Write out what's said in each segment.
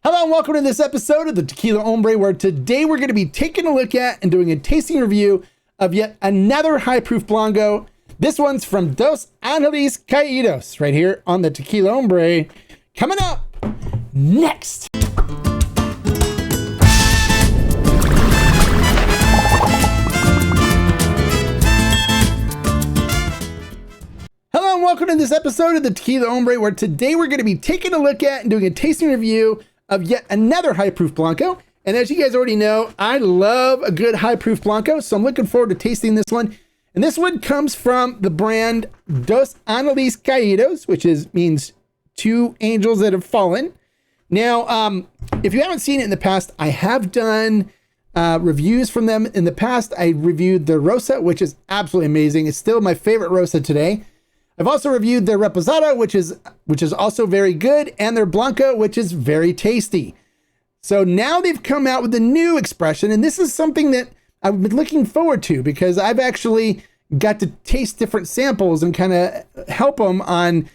Hello and welcome to this episode of the Tequila Hombre, where today we're going to be taking a look at and doing a tasting review of yet another High Proof Blanco. This one's from Dos Angeles Caidos, right here on the Tequila Hombre. Coming up next. Hello and welcome to this episode of the Tequila Hombre, where today we're going to be taking a look at and doing a tasting review of yet another High Proof Blanco. And as you guys already know, I love a good High Proof Blanco, so I'm looking forward to tasting this one. And this one comes from the brand Dos Angeles Caidos, which means two angels that have fallen. Now, if you haven't seen it in the past, I have done reviews from them in the past. I reviewed their Rosa, which is absolutely amazing. It's still my favorite Rosa today. I've also reviewed their Reposada, which is also very good, and their Blanco, which is very tasty. So now they've come out with a new expression, and this is something that I've been looking forward to because I've actually got to taste different samples and kind of help them on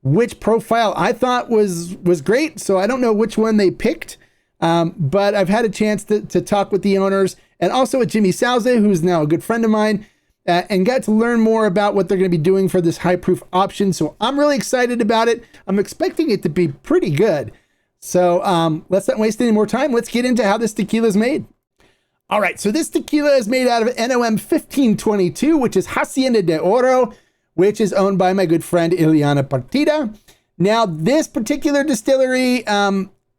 which profile I thought was great. So I don't know which one they picked, but I've had a chance to talk with the owners and also with Jimmy Salza, who's now a good friend of mine. And got to learn more about what they're going to be doing for this high proof option. So I'm really excited about it. I'm expecting it to be pretty good. So let's not waste any more time. Let's get into how this tequila is made. All right, so this tequila is made out of NOM 1522, which is Hacienda de Oro, which is owned by my good friend Ileana Partida. Now, this particular distillery,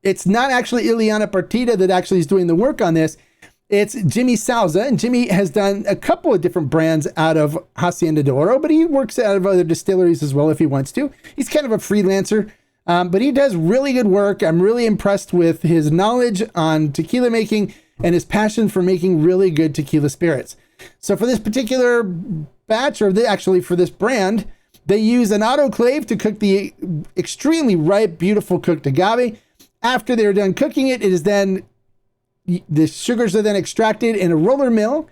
it's not actually Ileana Partida that actually is doing the work on this. It's Jimmy Salza, and Jimmy has done a couple of different brands out of Hacienda de Oro, but he works out of other distilleries as well if he wants to. He's kind of a freelancer, but he does really good work. I'm really impressed with his knowledge on tequila making and his passion for making really good tequila spirits. So for this particular batch, or actually for this brand, they use an autoclave to cook the extremely ripe, beautiful cooked agave. After they're done cooking it, the sugars are then extracted in a roller mill,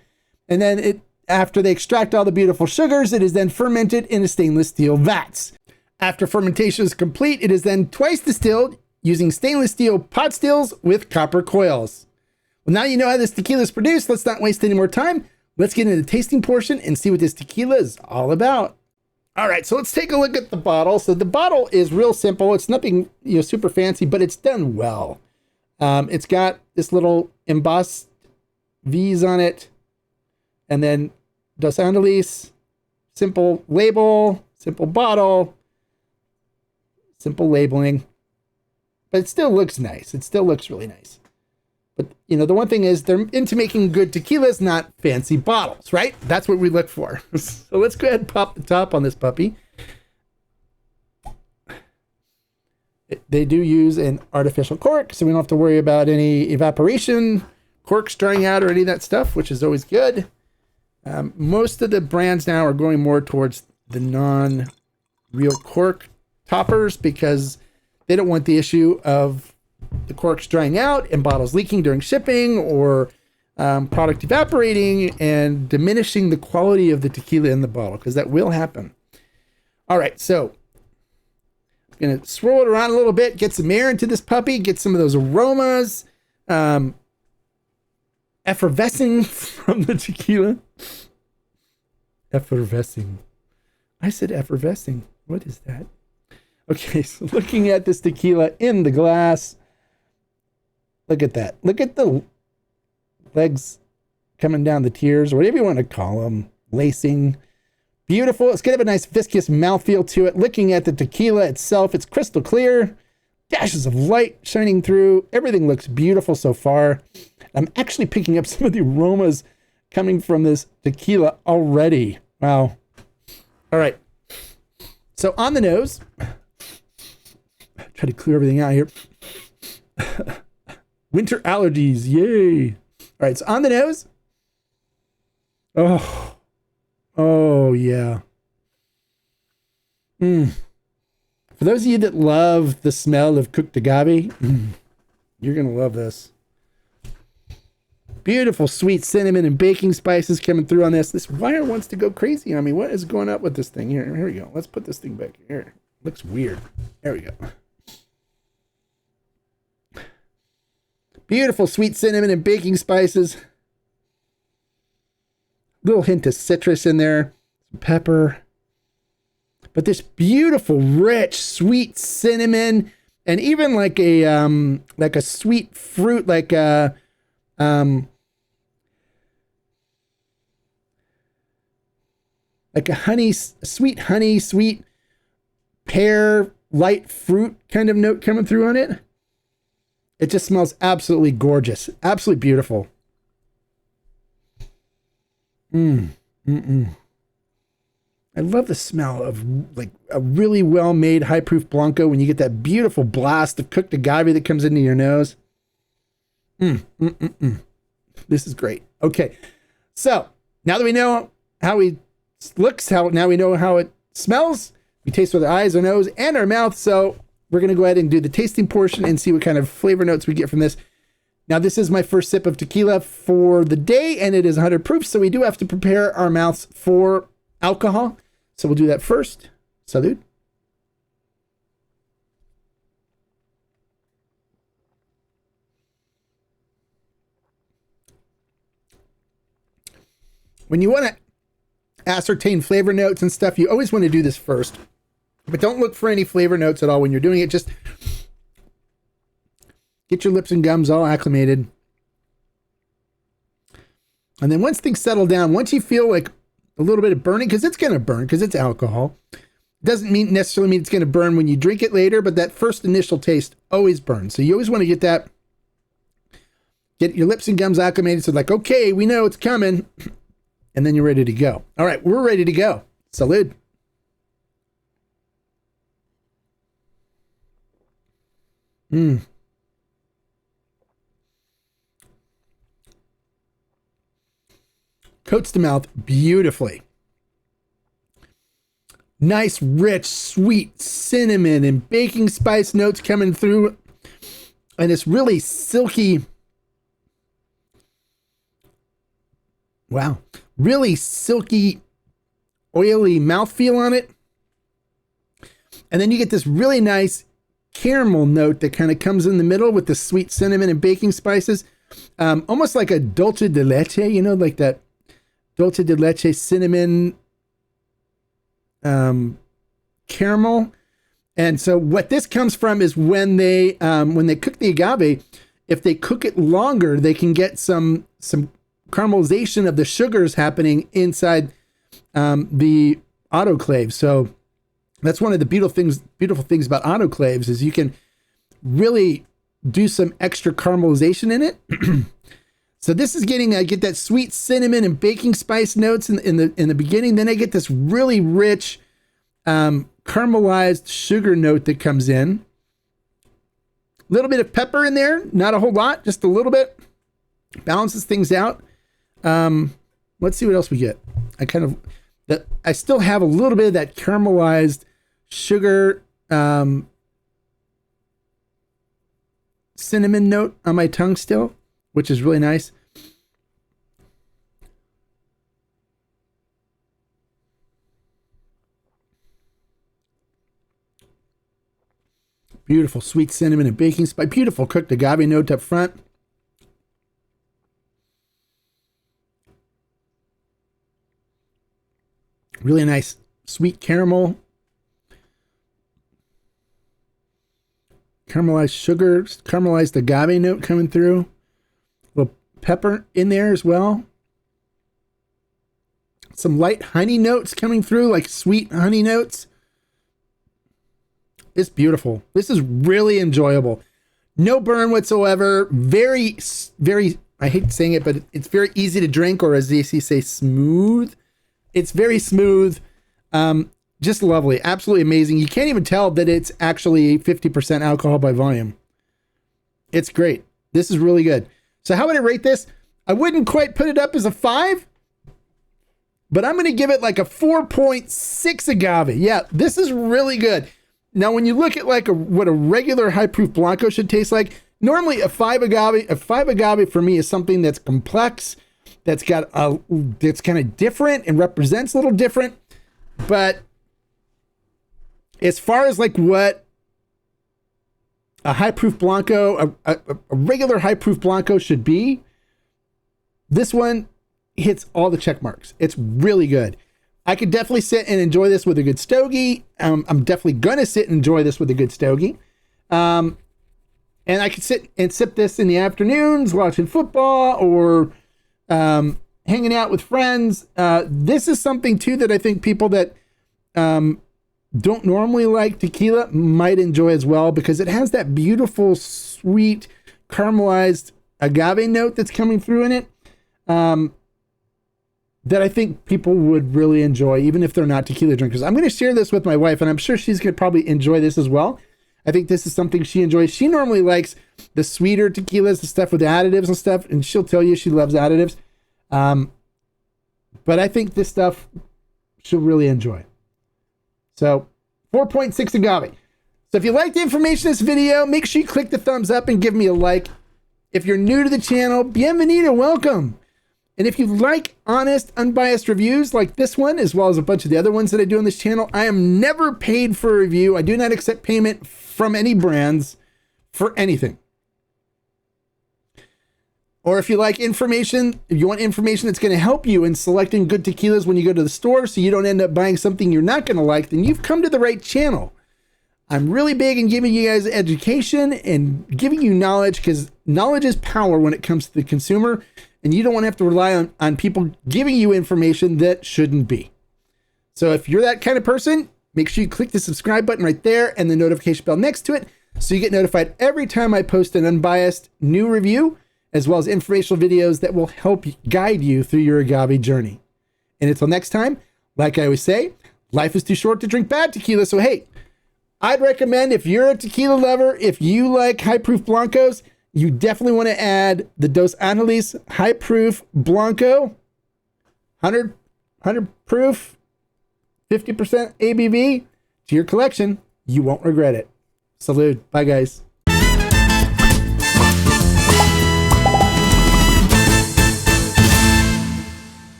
and then after they extract all the beautiful sugars, it is then fermented in a stainless steel vats. After fermentation is complete, it is then twice distilled using stainless steel pot stills with copper coils. Well, now you know how this tequila is produced. Let's not waste any more time. Let's get into the tasting portion and see what this tequila is all about. All right, so let's take a look at the bottle. So the bottle is real simple. It's nothing super fancy, but it's done well. It's got this little embossed V's on it, and then Dos Angeles, simple label, simple bottle, simple labeling, but it still looks nice. It still looks really nice. But, the one thing is they're into making good tequilas, not fancy bottles, right? That's what we look for. So let's go ahead and pop the top on this puppy. They do use an artificial cork, so we don't have to worry about any evaporation, corks drying out, or any of that stuff, which is always good. Most of the brands now are going more towards the non-real cork toppers because they don't want the issue of the corks drying out and bottles leaking during shipping or product evaporating and diminishing the quality of the tequila in the bottle, because that will happen. All right, so going to swirl it around a little bit, get some air into this puppy, get some of those aromas effervescing from the tequila. Effervescing. I said effervescing. What is that? Okay, so looking at this tequila in the glass. Look at that. Look at the legs coming down the tiers, or whatever you want to call them, lacing. Beautiful. It's going to have a nice viscous mouthfeel to it. Looking at the tequila itself, it's crystal clear. Dashes of light shining through. Everything looks beautiful so far. I'm actually picking up some of the aromas coming from this tequila already. Wow. All right. So on the nose, try to clear everything out here. Winter allergies. Yay. All right. So on the nose. Oh, yeah. For those of you that love the smell of cooked agave, you're going to love this. Beautiful sweet cinnamon and baking spices coming through on this. This wire wants to go crazy on me. What is going on with this thing? Here we go. Let's put this thing back here. Looks weird. There we go. Beautiful sweet cinnamon and baking spices. Little hint of citrus in there, some pepper. But this beautiful, rich, sweet cinnamon, and even like a sweet fruit, like a sweet honey, sweet pear, light fruit kind of note coming through on it. It just smells absolutely gorgeous, absolutely beautiful. I love the smell of like a really well-made high proof Blanco when you get that beautiful blast of cooked agave that comes into your nose. This is great. Okay, so now that we know how it looks, now we know how it smells, we taste with our eyes, our nose, and our mouth. So we're going to go ahead and do the tasting portion and see what kind of flavor notes we get from this. Now, this is my first sip of tequila for the day, and it is 100 proof, so we do have to prepare our mouths for alcohol. So we'll do that first. Salud. When you want to ascertain flavor notes and stuff, you always want to do this first. But don't look for any flavor notes at all when you're doing it. Just get your lips and gums all acclimated. And then once things settle down, once you feel like a little bit of burning, because it's going to burn, because it's alcohol, doesn't necessarily mean it's going to burn when you drink it later, but that first initial taste always burns. So you always want to get your lips and gums acclimated. So like, okay, we know it's coming. And then you're ready to go. All right, we're ready to go. Salud. Coats the mouth beautifully. Nice, rich, sweet cinnamon and baking spice notes coming through. And it's really silky. Wow. Really silky, oily mouthfeel on it. And then you get this really nice caramel note that kind of comes in the middle with the sweet cinnamon and baking spices. Almost like a dulce de leche, you know, like that dulce de leche cinnamon caramel. And so what this comes from is when they cook the agave, if they cook it longer, they can get some caramelization of the sugars happening inside the autoclave. So that's one of the beautiful things about autoclaves is you can really do some extra caramelization in it. So this is get that sweet cinnamon and baking spice notes in the beginning. Then I get this really rich caramelized sugar note that comes in. A little bit of pepper in there, not a whole lot, just a little bit. Balances things out. Let's see what else we get. I still have a little bit of that caramelized sugar cinnamon note on my tongue still, which is really nice. Beautiful sweet cinnamon and baking spice. Beautiful cooked agave note up front. Really nice sweet caramel. Caramelized sugar, caramelized agave note coming through. A little pepper in there as well. Some light honey notes coming through, like sweet honey notes. It's beautiful. This is really enjoyable. No burn whatsoever. Very, very, I hate saying it, but it's very easy to drink, or as they say, smooth. It's very smooth. Just lovely. Absolutely amazing. You can't even tell that it's actually 50% alcohol by volume. It's great. This is really good. So how would I rate this? I wouldn't quite put it up as a 5, but I'm going to give it like a 4.6 agave. Yeah, this is really good. Now, when you look at like what a regular high proof Blanco should taste like, normally a 5 agave for me is something that's complex, that's kind of different and represents a little different. But as far as like what a high proof Blanco, a regular high proof Blanco should be, this one hits all the check marks. It's really good. I could definitely sit and enjoy this with a good stogie. I'm definitely gonna sit and enjoy this with a good stogie. And I could sit and sip this in the afternoons watching football or hanging out with friends. This is something too that I think people that don't normally like tequila might enjoy as well, because it has that beautiful, sweet, caramelized agave note that's coming through in it. That I think people would really enjoy, even if they're not tequila drinkers. I'm going to share this with my wife, and I'm sure she's going to probably enjoy this as well. I think this is something she enjoys. She normally likes the sweeter tequilas, the stuff with additives and stuff, and she'll tell you she loves additives. But I think this stuff she'll really enjoy. So 4.6 agave. So if you like the information in this video, make sure you click the thumbs up and give me a like. If you're new to the channel, bienvenido, welcome. And if you like honest, unbiased reviews like this one, as well as a bunch of the other ones that I do on this channel, I am never paid for a review. I do not accept payment from any brands for anything. Or if you like information, if you want information that's going to help you in selecting good tequilas when you go to the store so you don't end up buying something you're not going to like, then you've come to the right channel. I'm really big in giving you guys education and giving you knowledge, because knowledge is power when it comes to the consumer. And you don't want to have to rely on people giving you information that shouldn't be. So if you're that kind of person, make sure you click the subscribe button right there and the notification bell next to it, so you get notified every time I post an unbiased new review, as well as informational videos that will help guide you through your agave journey. And until next time, like I always say, life is too short to drink bad tequila. So hey, I'd recommend, if you're a tequila lover, if you like high proof Blancos, you definitely want to add the Dos Angeles High Proof Blanco, 100 proof, 50% ABV to your collection. You won't regret it. Salud. Bye, guys.